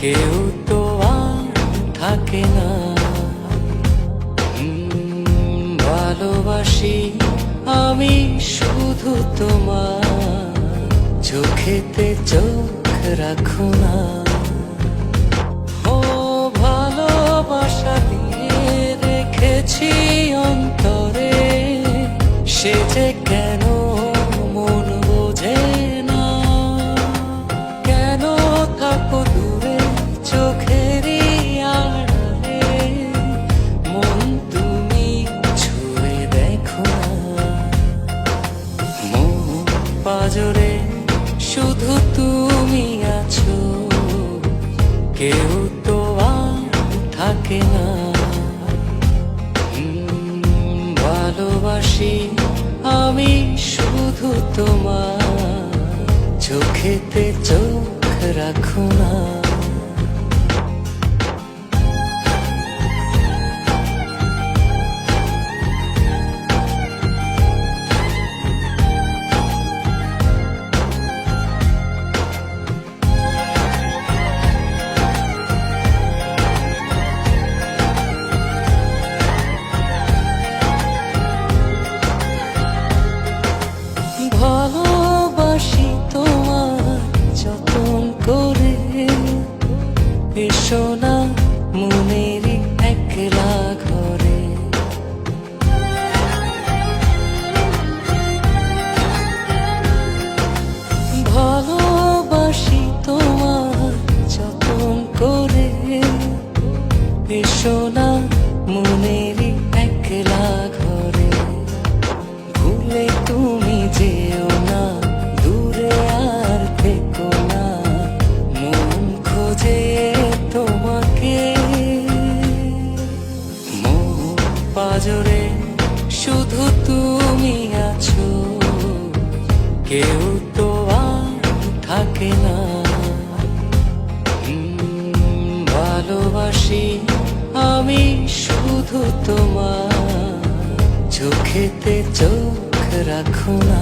কেউ তো আর থাকে না। ভালোবাসি আমি শুধু তোমার, চোখেতে চোখ রাখো না। ও ভালোবাসা দিয়ে রেখেছি অন্তরে, সে যে কেন মন বোঝে না। কেন থাকো দূরে চোখেরই আড়ালে, মন তুমি ছুঁয়ে দেখো না। মন পাজরে শুধু তুমি আছো, কেউ তো আর থাকে না। ভালোবাসি আমি শুধু তোমার, চোখেতে চোখ রাখো না। ভালোবাসি তোমার যতন করে, এসো না মনেরই একলা ঘরে। ভালোবাসি তোমার যতন করে, এসো না মনেরই একলা ঘরে। ভুলে তুমি যেও না, দূরে আর থেকো না, মন খোঁজে তোমাকে। মন পাজরে শুধু তুমি আছো, কেউ তো আর থাকে না। ভালোবাসি আমি শুধু তোমার, চোখেতে চোখ রাখো না।